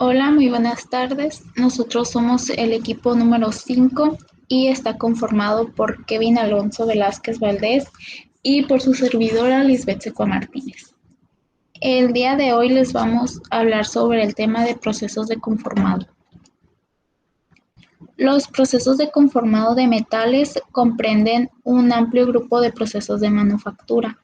Hola, muy buenas tardes. Nosotros somos el equipo número 5 y está conformado por Kevin Alonso Velázquez Valdés y por su servidora Lisbeth Secua Martínez. El día de hoy les vamos a hablar sobre el tema de procesos de conformado. Los procesos de conformado de metales comprenden un amplio grupo de procesos de manufactura,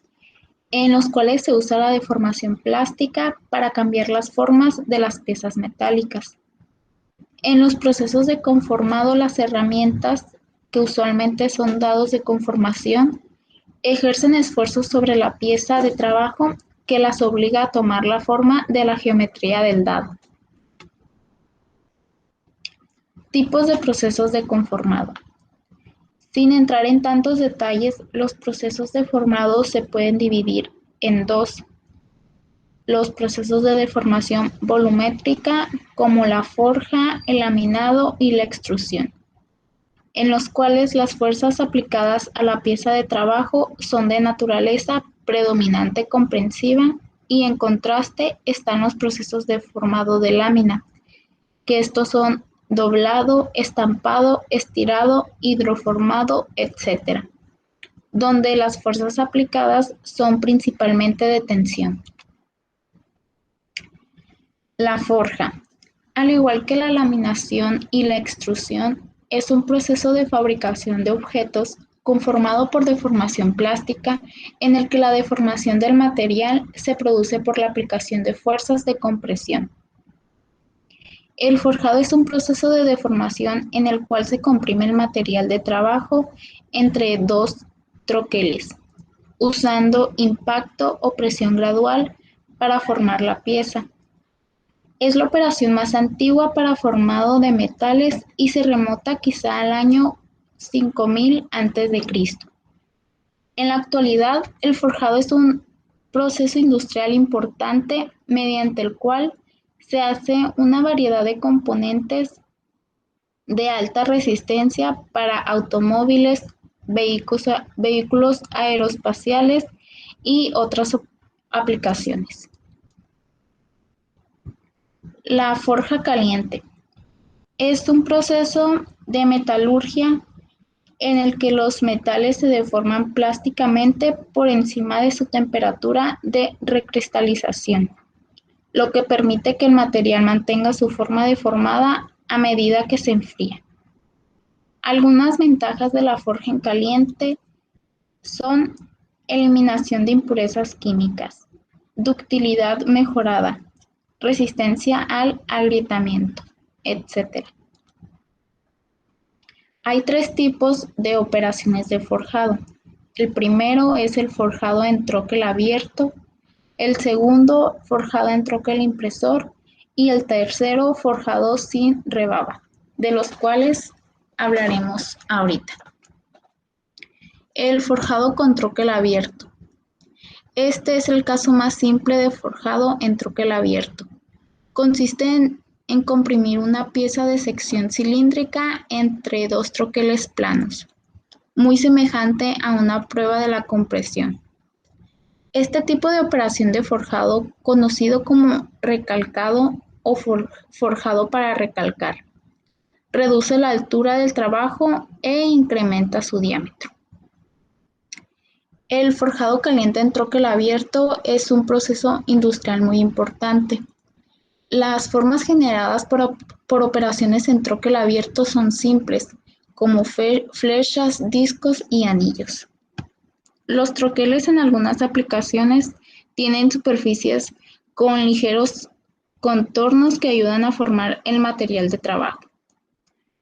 en los cuales se usa la deformación plástica para cambiar las formas de las piezas metálicas. En los procesos de conformado, las herramientas, que usualmente son dados de conformación, ejercen esfuerzos sobre la pieza de trabajo que las obliga a tomar la forma de la geometría del dado. Tipos de procesos de conformado. Sin entrar en tantos detalles, los procesos de formado se pueden dividir en dos: los procesos de deformación volumétrica, como la forja, el laminado y la extrusión, en los cuales las fuerzas aplicadas a la pieza de trabajo son de naturaleza predominante comprensiva, y en contraste están los procesos de formado de lámina, que estos son doblado, estampado, estirado, hidroformado, etc., donde las fuerzas aplicadas son principalmente de tensión. La forja, al igual que la laminación y la extrusión, es un proceso de fabricación de objetos conformado por deformación plástica, en el que la deformación del material se produce por la aplicación de fuerzas de compresión. El forjado es un proceso de deformación en el cual se comprime el material de trabajo entre dos troqueles, usando impacto o presión gradual para formar la pieza. Es la operación más antigua para formado de metales y se remonta quizá al año 5000 a.C. En la actualidad, el forjado es un proceso industrial importante mediante el cual se hace una variedad de componentes de alta resistencia para automóviles, vehículos aeroespaciales y otras aplicaciones. La forja caliente es un proceso de metalurgia en el que los metales se deforman plásticamente por encima de su temperatura de recristalización, lo que permite que el material mantenga su forma deformada a medida que se enfría. Algunas ventajas de la forja en caliente son eliminación de impurezas químicas, ductilidad mejorada, resistencia al agrietamiento, etc. Hay tres tipos de operaciones de forjado. El primero es el forjado en troquel abierto, el segundo forjado en troquel impresor y el tercero forjado sin rebaba, de los cuales hablaremos ahorita. El forjado con troquel abierto. Este es el caso más simple de forjado en troquel abierto. Consiste en comprimir una pieza de sección cilíndrica entre dos troqueles planos, muy semejante a una prueba de la compresión. Este tipo de operación de forjado, conocido como recalcado o forjado para recalcar, reduce la altura del trabajo e incrementa su diámetro. El forjado caliente en troquel abierto es un proceso industrial muy importante. Las formas generadas por operaciones en troquel abierto son simples, como flechas, discos y anillos. Los troqueles en algunas aplicaciones tienen superficies con ligeros contornos que ayudan a formar el material de trabajo.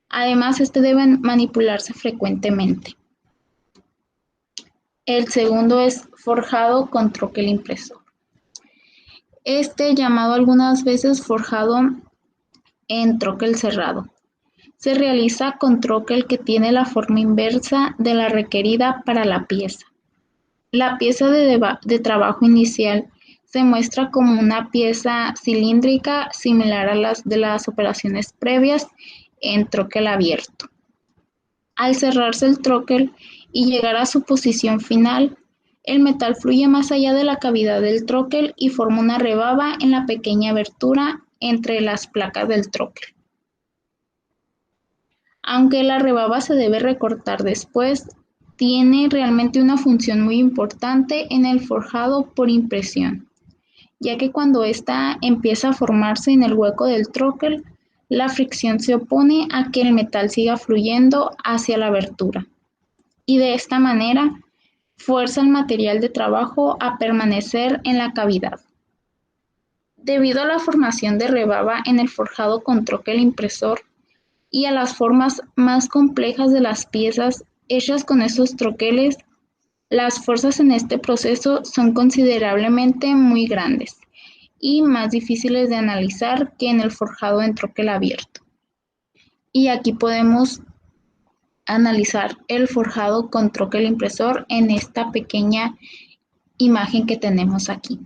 Además, debe manipularse frecuentemente. El segundo es forjado con troquel impresor. Llamado algunas veces forjado en troquel cerrado, se realiza con troquel que tiene la forma inversa de la requerida para la pieza. La pieza de trabajo inicial se muestra como una pieza cilíndrica similar a las de las operaciones previas en troquel abierto. Al cerrarse el troquel y llegar a su posición final, El metal fluye más allá de la cavidad del troquel y forma una rebaba en la pequeña abertura entre las placas del troquel. Aunque la rebaba se debe recortar después, tiene realmente una función muy importante en el forjado por impresión, ya que cuando ésta empieza a formarse en el hueco del troquel, la fricción se opone a que el metal siga fluyendo hacia la abertura, y de esta manera fuerza el material de trabajo a permanecer en la cavidad. Debido a la formación de rebaba en el forjado con troquel impresor y a las formas más complejas de las piezas hechas con esos troqueles, las fuerzas en este proceso son considerablemente muy grandes y más difíciles de analizar que en el forjado en troquel abierto. Y aquí podemos analizar el forjado con troquel impresor en esta pequeña imagen que tenemos aquí.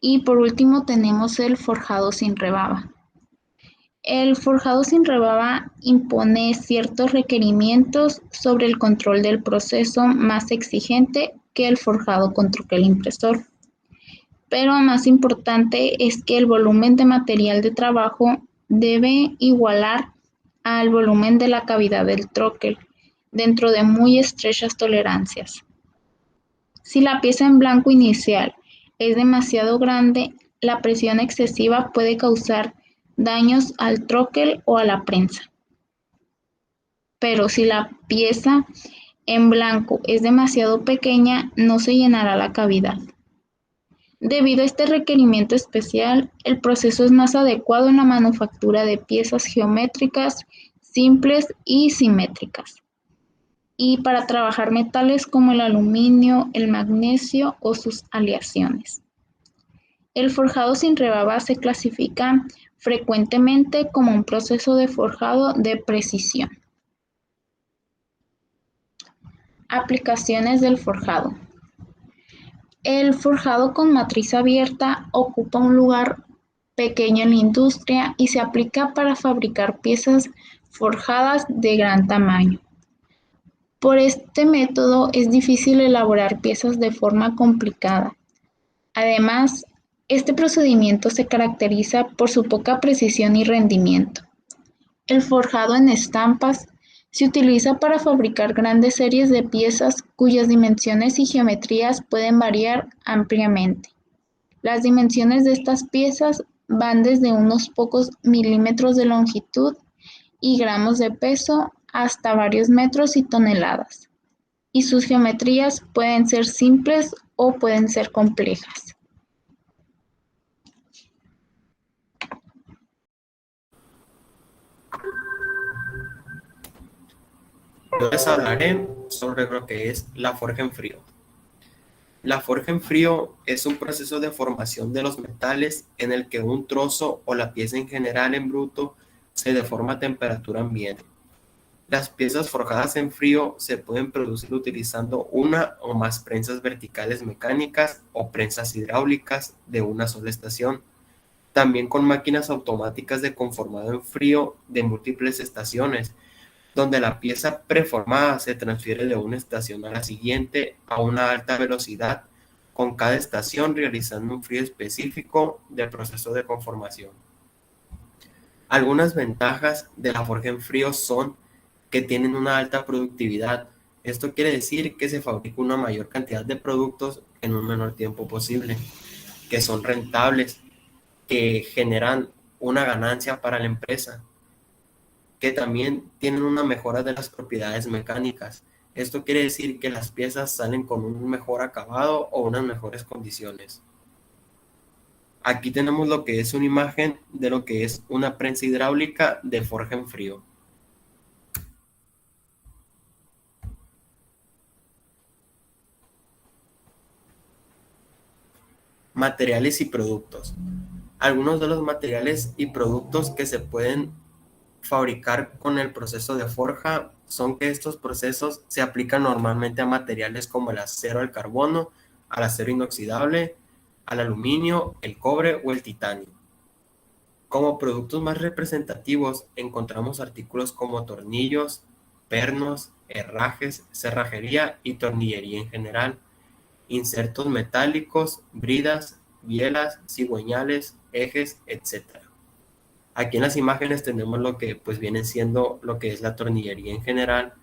Y por último tenemos el forjado sin rebaba. El forjado sin rebaba impone ciertos requerimientos sobre el control del proceso más exigente que el forjado con troquel impresor. Pero más importante es que el volumen de material de trabajo debe igualar al volumen de la cavidad del troquel dentro de muy estrechas tolerancias. Si la pieza en blanco inicial es demasiado grande, la presión excesiva puede causar daños al troquel o a la prensa. Pero si la pieza en blanco es demasiado pequeña, no se llenará la cavidad. Debido a este requerimiento especial, el proceso es más adecuado en la manufactura de piezas geométricas, simples y simétricas, y para trabajar metales como el aluminio, el magnesio o sus aleaciones. El forjado sin rebaba se clasifica frecuentemente como un proceso de forjado de precisión. Aplicaciones del forjado. El forjado con matriz abierta ocupa un lugar pequeño en la industria y se aplica para fabricar piezas forjadas de gran tamaño. Por este método es difícil elaborar piezas de forma complicada. Además, este procedimiento se caracteriza por su poca precisión y rendimiento. El forjado en estampas se utiliza para fabricar grandes series de piezas cuyas dimensiones y geometrías pueden variar ampliamente. Las dimensiones de estas piezas van desde unos pocos milímetros de longitud y gramos de peso hasta varios metros y toneladas, y sus geometrías pueden ser simples o pueden ser complejas. Yo les hablaré sobre lo que es la forja en frío. La forja en frío es un proceso de formación de los metales en el que un trozo o la pieza en general en bruto se deforma a temperatura ambiente. Las piezas forjadas en frío se pueden producir utilizando una o más prensas verticales mecánicas o prensas hidráulicas de una sola estación, también con máquinas automáticas de conformado en frío de múltiples estaciones, donde la pieza preformada se transfiere de una estación a la siguiente a una alta velocidad, con cada estación realizando un frío específico del proceso de conformación. Algunas ventajas de la forja en frío son que tienen una alta productividad. Esto quiere decir que se fabrica una mayor cantidad de productos en un menor tiempo posible, que son rentables, que generan una ganancia para la empresa, que también tienen una mejora de las propiedades mecánicas. Esto quiere decir que las piezas salen con un mejor acabado o unas mejores condiciones. Aquí tenemos lo que es una imagen de lo que es una prensa hidráulica de forja en frío. Materiales y productos. Algunos de los materiales y productos que se pueden fabricar con el proceso de forja son que estos procesos se aplican normalmente a materiales como el acero, el carbono, al acero inoxidable, al aluminio, el cobre o el titanio. Como productos más representativos encontramos artículos como tornillos, pernos, herrajes, cerrajería y tornillería en general, insertos metálicos, bridas, bielas, cigüeñales, ejes, etc. Aquí en las imágenes tenemos lo que pues viene siendo lo que es la tornillería en general,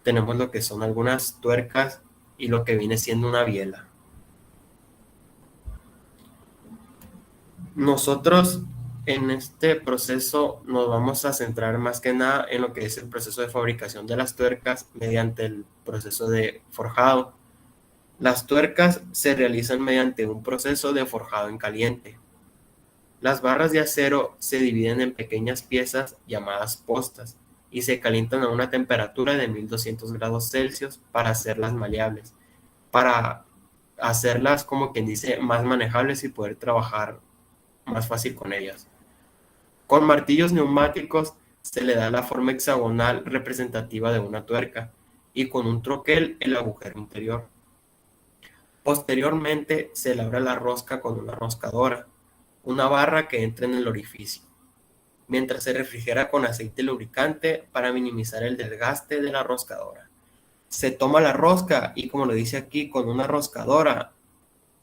tenemos lo que son algunas tuercas y lo que viene siendo una biela. Nosotros en este proceso nos vamos a centrar más que nada en lo que es el proceso de fabricación de las tuercas mediante el proceso de forjado. Las tuercas se realizan mediante un proceso de forjado en caliente. Las barras de acero se dividen en pequeñas piezas llamadas postas y se calientan a una temperatura de 1200 grados Celsius para hacerlas maleables, para hacerlas como quien dice más manejables y poder trabajar más fácil con ellas. Con martillos neumáticos se le da la forma hexagonal representativa de una tuerca y con un troquel el agujero interior. Posteriormente se labra la rosca con una roscadora, una barra que entra en el orificio, mientras se refrigera con aceite lubricante para minimizar el desgaste de la roscadora. Se toma la rosca y, como lo dice aquí, con una roscadora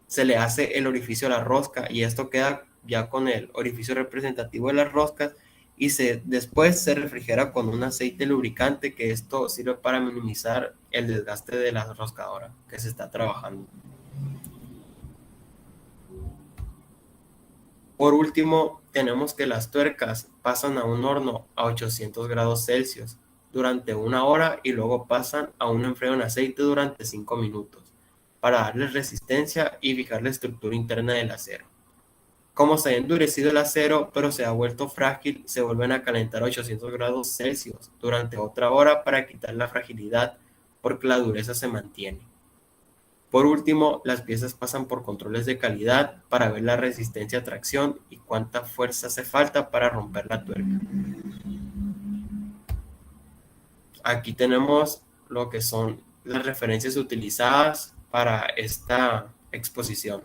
se le hace el orificio a la rosca y esto queda ya con el orificio representativo de las roscas y después se refrigera con un aceite lubricante, que esto sirve para minimizar el desgaste de la roscadora que se está trabajando. Por último, tenemos que las tuercas pasan a un horno a 800 grados Celsius durante 1 hora y luego pasan a un enfriado en aceite durante 5 minutos para darles resistencia y fijar la estructura interna del acero. Como se ha endurecido el acero pero se ha vuelto frágil, se vuelven a calentar a 800 grados Celsius durante otra hora para quitar la fragilidad porque la dureza se mantiene. Por último, las piezas pasan por controles de calidad para ver la resistencia a tracción y cuánta fuerza hace falta para romper la tuerca. Aquí tenemos lo que son las referencias utilizadas para esta exposición.